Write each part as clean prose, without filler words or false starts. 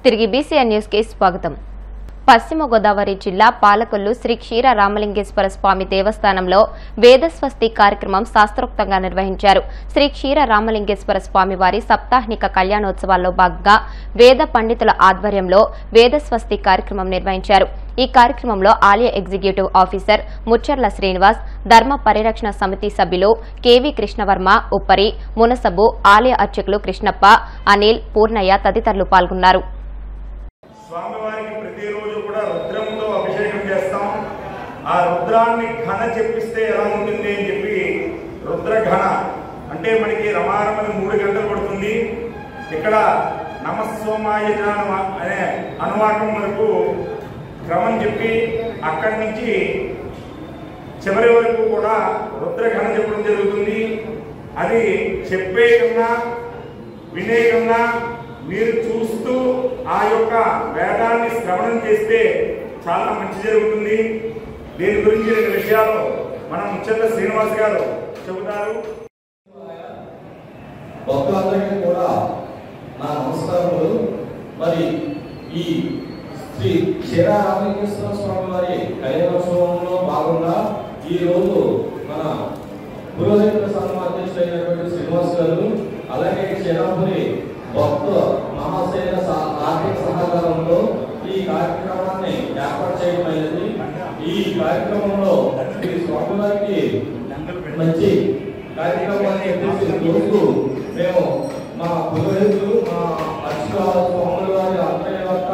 తిరిగి BCN news కి స్వాగతం. పశ్చిమ గోదావరి జిల్లా పాలకొల్లు శ్రీ క్షీర రామలింగేశ్వర స్వామి దేవస్థానంలో వేదస్వస్తి కార్యక్రమం శాస్త్రోక్తంగా నిర్వహించారు. శ్రీ క్షీర రామలింగేశ్వర స్వామి వారి సప్తాహ్నిక కళ్యాణోత్సవాల్లో భాగంగా వేద పండితుల ఆధ్వర్యంలో వేదస్వస్తి కార్యక్రమం నిర్వహించారు. ఈ కార్యక్రమంలో ఆలయ ఎగ్జిక్యూటివ్ ఆఫీసర్ ముచ్చర్ల శ్రీనివాస్, ధర్మ పరిరక్షణ సమితి సభ్యులు కేవీ కృష్ణవర్మ, ఉప్పరి, మునసబు, ఆలయ అర్చకులు కృష్ణప్ప, అనిల్, పూర్ణయ్య తదితరులు పాల్గొన్నారు. స్వామివారికి ప్రతిరోజు కూడా రుద్రంతో అభిషేకం చేస్తాం. ఆ రుద్రాన్ని ఘన చెప్పిస్తే ఎలా ఉంటుంది అని చెప్పి రుద్రఘన అంటే మనకి రమారమని 3 గంటలు పడుతుంది. ఇక్కడ నమస్సోమాయ అనే అనువాకం మనకు క్రమం చెప్పి అక్కడి నుంచి చివరి వరకు కూడా రుద్రఘన చెప్పడం జరుగుతుంది. అది చెప్పే కన్నా వినే కన్నా మీరు చూస్తూ ఆ యొక్క వేదాన్ని శ్రవణం చేస్తే చాలా మంచి జరుగుతుంది. దీని గురించి 2 విషయాలు మనం ముచ్చట్ల శ్రీనివాస్ గారు చెబుతారు. భక్తులందరికీ కూడా నా నమస్కారములు. మరి ఈ శ్రీ క్షీర రామలింగేశ్వర స్వామి వారి కళ్యాణోత్సవంలో భాగంగా ఈ రోజు మన పురోహితుల సంఘం అధ్యక్షులైనటువంటి శ్రీనివాస్ గారు, అలాగే క్షీరాపురి భక్తుల మహాశైల ఆర్థిక సహకారంలో ఈ కార్యక్రమాన్ని ఏర్పాటు చేయమైనది. ఈ కార్యక్రమంలో శ్రీ స్వామివారికి మంచి కార్యక్రమాన్ని రోజు మేము మా పురోహితులు, మా అర్చక స్వాముల వారి అందరి యొక్క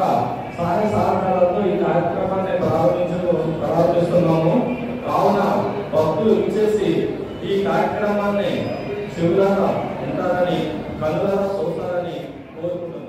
సహాయ సహకారాలతో ఈ కార్యక్రమాన్ని ప్రారంభిస్తున్నాము. కావున భక్తులు ఇచ్చేసి ఈ కార్యక్రమాన్ని శివులారా ఉంటారని, కనులారా చూస్తారని కోరుకుంటున్నాను.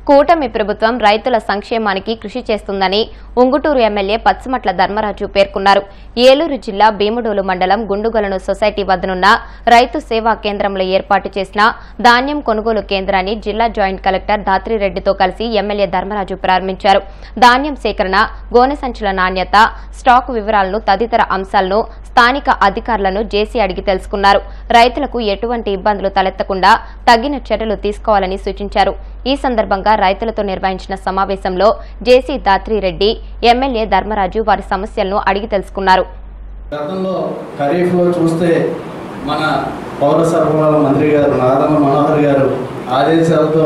కూటమి ప్రభుత్వం రైతుల సంక్షేమానికి కృషి చేస్తుందని ఉంగుటూరు ఎమ్మెల్యే పచ్చిమట్ల ధర్మరాజు పేర్కొన్నారు. ఏలూరు జిల్లా భీముడోలు మండలం గుండుగలను సొసైటీ వద్దనున్న రైతు సేవా కేంద్రంలో ఏర్పాటు చేసిన ధాన్యం కొనుగోలు కేంద్రాన్ని జిల్లా జాయింట్ కలెక్టర్ ధాత్రిరెడ్డితో కలిసి ఎమ్మెల్యే ధర్మరాజు ప్రారంభించారు. ధాన్యం సేకరణ, గోనె సంచుల నాణ్యత, స్టాక్ వివరాలను తదితర అంశాలను స్థానిక అధికారులను జేసీ అడిగి తెలుసుకున్నారు. రైతులకు ఎటువంటి ఇబ్బందులు తలెత్తకుండా తగిన చర్యలు తీసుకోవాలని సూచించారు. ఈ సందర్భంగా రైతులతో నిర్వహించిన సమావేశంలో జేసీ ధాత్రిరెడ్డి, ఎమ్మెల్యే ధర్మరాజు వారి సమస్యలను అడిగి తెలుసుకున్నారు. గతంలో ఖరీఫ్లో చూస్తే మన పౌర సరఫరాల మంత్రి గారు నాదన్న మనోహర్ గారు ఆదేశాలతో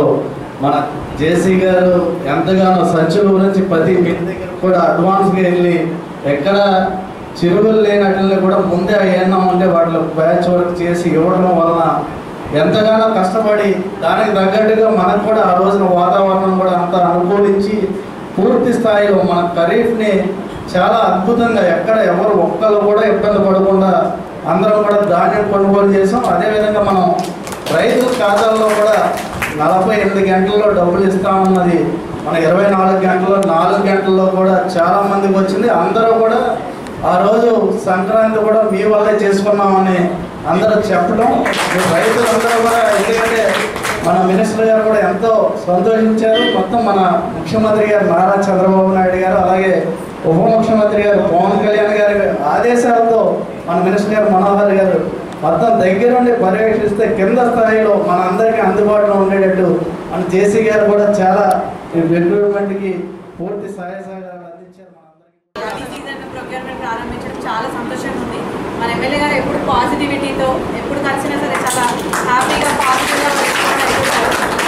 మన జేసీ గారు ఎంతగానో సంచుల గురించి ప్రతి మీ దగ్గర కూడా అడ్వాన్స్గా వెళ్ళి ఎక్కడ చిరుగులు లేనట్లని కూడా ముందే ఏమన్నా ఉంటే వాటిలో బ్యాచ్ వర్క్ చేసి ఇవ్వడం వలన ఎంతగానో కష్టపడి దానికి తగ్గట్టుగా మనకు కూడా ఆ రోజున వాతావరణం కూడా అంతా అనుకూలించి పూర్తి స్థాయిలో మన ఖరీఫ్ని చాలా అద్భుతంగా ఎక్కడ ఎవరు ఒక్కరు కూడా ఇబ్బంది పడకుండా అందరం కూడా ధాన్యం కొనుగోలు చేసాం. అదేవిధంగా మనం రైతుల ఖాతాల్లో కూడా 48 గంటల్లో డబ్బులు ఇస్తామన్నది మన 24 గంటల్లో 4 గంటల్లో కూడా చాలామందికి వచ్చింది. అందరూ కూడా ఆ రోజు సంక్రాంతి కూడా మీ వల్లే చేసుకున్నామని అందరూ చెప్పడం, రైతులందరూ కూడా ఎందుకంటే మన మినిస్టర్ గారు కూడా ఎంతో సంతోషించారు. మొత్తం మన ముఖ్యమంత్రి గారు నారా చంద్రబాబు నాయుడు గారు, అలాగే ఉప ముఖ్యమంత్రి గారు పవన్ కళ్యాణ్ గారి ఆదేశాలతో మన మినిస్టర్ గారు మనోహర్ గారు మొత్తం దగ్గరుండి పర్యవేక్షిస్తే కింద స్థాయిలో మన అందరికీ అందుబాటులో ఉండేటట్టు మన జేసీ గారు కూడా చాలా రిక్రూట్మెంట్కి పూర్తి సహాయ సహకారాలు అందించారు. ప్రారంభించడం చాలా సంతోషంగా ఉంది. మన ఎమ్మెల్యే గారు ఎప్పుడు పాజిటివిటీతో ఎప్పుడు కలిసినా సరే చాలా హ్యాపీగా పాజిటివ్గా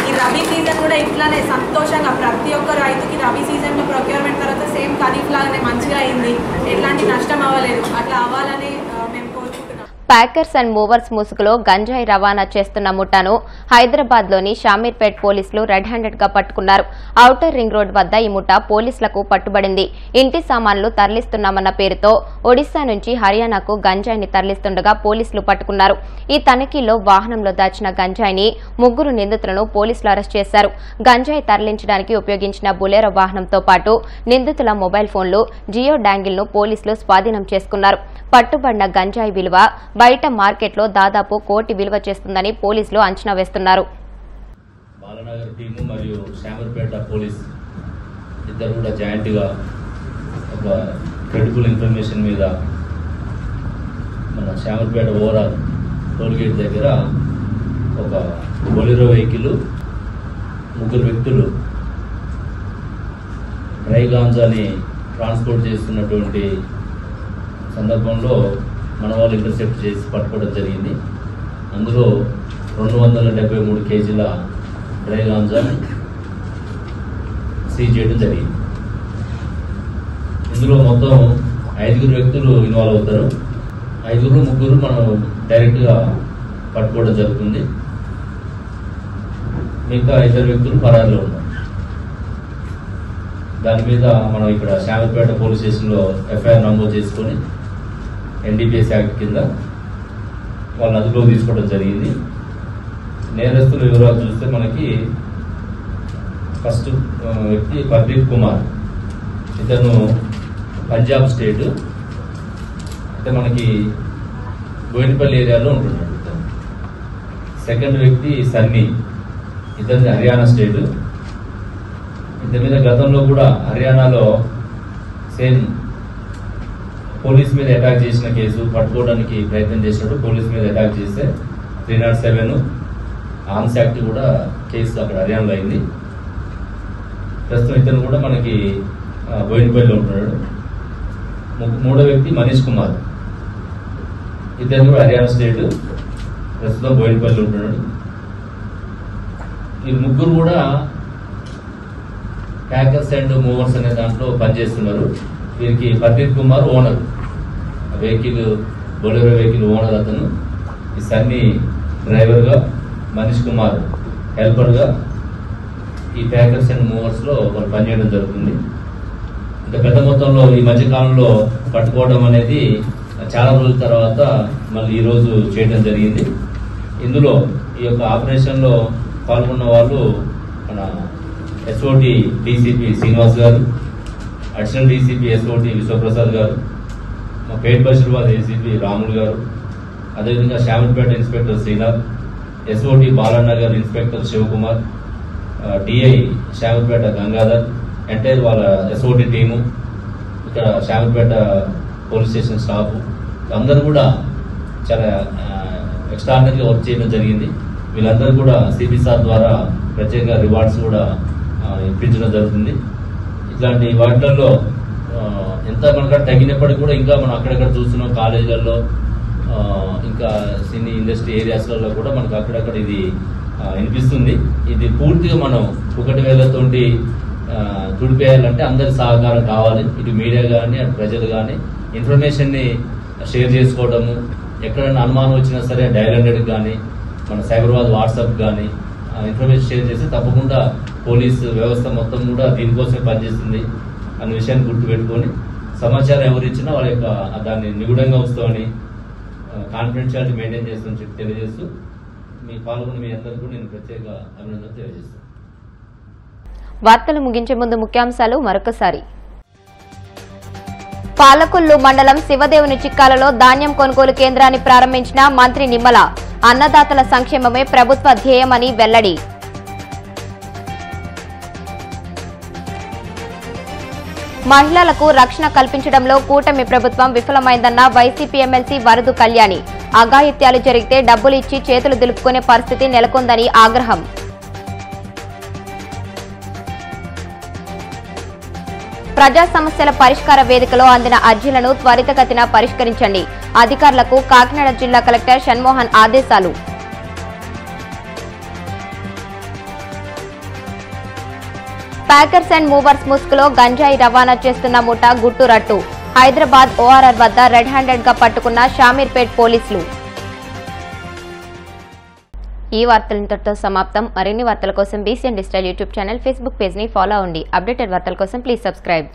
ఈ రబీ సీజన్ కూడా ఇట్లానే సంతోషంగా ప్రతి ఒక్క రైతుకి రబీ సీజన్లో ప్రొక్యూర్మెంట్ తర్వాత సేమ్ ఖరీఫ్ లాగానే మంచిగా అయింది, ఎట్లాంటి నష్టం అవ్వలేదు. అట్లా అవ్వాలని మేము కోరుకుంటున్నాం. ప్యాకర్స్ అండ్ మూవర్స్ ముసుగులో గంజాయి రవాణా చేస్తున్న ముఠాను హైదరాబాద్లోని షామీర్పేట్ పోలీసులు రెడ్ హ్యాండెడ్ గా పట్టుకున్నారు. ఔటర్ రింగ్ రోడ్ వద్ద ఈ ముఠా పోలీసులకు పట్టుబడింది. ఇంటి సామాన్లు తరలిస్తున్నామన్న పేరుతో ఒడిశా నుంచి హర్యానాకు గంజాయిని తరలిస్తుండగా పోలీసులు పట్టుకున్నారు. ఈ తనిఖీలో వాహనంలో దాచిన గంజాయిని 3 నిందితులను పోలీసులు అరెస్ట్ చేశారు. గంజాయి తరలించడానికి ఉపయోగించిన బులెరో వాహనంతో పాటు నిందితుల మొబైల్ ఫోన్లు, జియో డాంగిల్ ను పోలీసులు స్వాధీనం చేసుకున్నారు. పట్టుబడిన గంజాయి విలువ బయట మార్కెట్లో దాదాపు 1 కోటి విలువ చేస్తుందని పోలీసులు అంచనా వేస్తున్నారు. బాలనగర్ టీము మరియు శామర్పేట పోలీస్ ఇద్దరు కూడా జాయింట్గా ఒక క్రెడిబుల్ ఇన్ఫర్మేషన్ మీద మన శామర్పేట ఓవరాల్ టోల్గేట్ దగ్గర ఒక బొలెరో వెహికల్ 3 వ్యక్తులు డ్రై గాంజాని ట్రాన్స్పోర్ట్ చేస్తున్నటువంటి సందర్భంలో మన వాళ్ళు ఇంటర్సెప్ట్ చేసి పట్టుకోవడం జరిగింది. అందులో 273 కేజీల డ్రై గాంజాని సీజ్ చేయడం జరిగింది. ఇందులో మొత్తం 5 వ్యక్తులు ఇన్వాల్వ్ అవుతారు. 3 మనం డైరెక్ట్గా పట్టుకోవడం జరుగుతుంది. మిగతా 2 వ్యక్తులు పరారీలో ఉన్నారు. దాని మీద మనం ఇక్కడ శామర్పేట పోలీస్ స్టేషన్లో ఎఫ్ఐఆర్ నమోదు చేసుకొని NDPS యాక్ట్ కింద వాళ్ళని అదుపులో తీసుకోవడం జరిగింది. నేరస్తుల వివరాలు చూస్తే మనకి ఫస్ట్ వ్యక్తి ప్రదీప్ కుమార్, ఇతను పంజాబ్ స్టేట్, అంటే మనకి బోయినపల్లి ఏరియాలో ఉంటున్నాడు. సెకండ్ వ్యక్తి సన్నీ, ఇతని హర్యానా స్టేట్. ఇతని మీద గతంలో కూడా హర్యానాలో సేమ్ పోలీస్ మీద అటాక్ చేసిన కేసు, పట్టుకోవడానికి ప్రయత్నం చేసినట్టు పోలీస్ మీద అటాక్ చేస్తే 307 ఆర్మ్స్ యాక్ట్ కూడా కేసు అక్కడ హర్యానాలో అయింది. ప్రస్తుతం ఇతను కూడా మనకి బోయినపల్లిలో ఉంటున్నాడు. 3వ వ్యక్తి మనీష్ కుమార్, ఇతను కూడా హర్యానా స్టేట్, ప్రస్తుతం బోయినపల్లిలో ఉంటున్నాడు. ఈ 3 కూడా ప్యాకర్స్ అండ్ మూవర్స్ అనే దాంట్లో పనిచేస్తున్నారు. వీరికి Pradeep Kumar owner, vehicle Bolero vehicle owner అతను. ఈ సన్నీ డ్రైవర్గా, మనీష్ కుమార్ హెల్పర్గా ఈ ప్యాకర్స్ అండ్ మూవర్స్లో వాళ్ళు పనిచేయడం జరుగుతుంది. ఇంత పెద్ద మొత్తంలో ఈ మధ్యకాలంలో పట్టుకోవడం అనేది చాలా రోజుల తర్వాత మళ్ళీ ఈరోజు చేయడం జరిగింది. ఇందులో ఈ యొక్క ఆపరేషన్లో పాల్గొన్న వాళ్ళు మన SOT DCP శ్రీనివాస్ గారు, అడిషనల్ DCP SOT విశ్వప్రసాద్ గారు, మా పేట్ బషీరాబాద్ ACP రాములు గారు, అదేవిధంగా Shamirpet inspector Srinath, SOT Balanagar inspector Shivakumar, DI Shamirpet Gangadhar, entire వాళ్ళ SOT టీము, ఇక్కడ శామర్పేట పోలీస్ స్టేషన్ స్టాఫ్ అందరూ కూడా చాలా ఎక్స్ట్రాడినరీగా వర్క్ చేయడం జరిగింది. వీళ్ళందరూ కూడా CP సార్ ద్వారా ప్రత్యేక రివార్డ్స్ కూడా ఇప్పించడం జరుగుతుంది. ఇట్లాంటి వాటిల్లో ఎంత మనకు తగినప్పటికీ కూడా ఇంకా మనం అక్కడక్కడ చూస్తున్నాం. కాలేజీలలో ఇంకా సినీ ఇండస్ట్రీ ఏరియాస్లలో కూడా మనకు అక్కడక్కడ ఇది వినిపిస్తుంది. ఇది పూర్తిగా మనం ఒకటి వేలతోటి తుడిపేయాలంటే అందరి సహకారం కావాలి. ఇటు మీడియా కానీ అటు ప్రజలు కానీ ఇన్ఫర్మేషన్ని షేర్ చేసుకోవడము, ఎక్కడైనా అనుమానం వచ్చినా సరే డయల్ 100 కానీ మన సైబరాబాద్ వాట్సాప్ కానీ ఇన్ఫర్మేషన్ షేర్ చేసి తప్పకుండా పోలీసు వ్యవస్థ మొత్తం కూడా దీనికోసమే పనిచేస్తుంది అనే విషయాన్ని గుర్తుపెట్టుకొని సమాచారం ఎవరిచ్చినా వాళ్ళ యొక్క దాన్ని నిగూఢంగా ఉంచుతామని, కాన్ఫిడెన్షియాలిటీ మెయింటైన్ చేస్తామని చెప్పి తెలియజేస్తూ మీ పాల్గొన్న మీ అందరికీ కూడా నేను ప్రత్యేక అభినందనలు తెలియజేస్తాను. వార్తలు ముగించే ముందు ముఖ్యాంశాలు మరొకసారి. పాలకొల్లు మండలం శివదేవుని చిక్కాలలో ధాన్యం కొనుగోలు కేంద్రాన్ని ప్రారంభించిన మంత్రి నిమ్మల. అన్నదాతల సంక్షేమమే ప్రభుత్వ ధ్యేయమని వెల్లడి. మహిళలకు రక్షణ కల్పించడంలో కూటమి ప్రభుత్వం విఫలమైందన్న వైసీపీ ఎమ్మెల్సీ వరదు కళ్యాణి. అఘాయిత్యాలు జరిగితే డబ్బులు ఇచ్చి చేతులు దులుపుకునే పరిస్థితి నెలకొందని ఆగ్రహం. ప్రజా సమస్యల పరిష్కార వేదికలో అందిన అర్జీలను త్వరితగతిన పరిష్కరించండి. అధికారులకు కాకినాడ జిల్లా కలెక్టర్ షణ్మోహన్ ఆదేశాలు. ప్యాకర్స్ అండ్ మూవర్స్ ముసుగులో గంజాయి రవాణా చేస్తున్న ముఠా గుట్టురట్టు. హైదరాబాద్ ORR వద్ద రెడ్ హ్యాండెడ్ గా పట్టుకున్న షామీర్పేట్ పోలీసులు. ఈ వార్తలు ఇంతటితో సమాప్తం. మరిన్ని వార్తల కోసం BCN digital YouTube channel, Facebook page ని ఫాలో అవ్వండి. అప్డేటెడ్ వార్తల కోసం ప్లీజ్ సబ్స్క్రైబ్.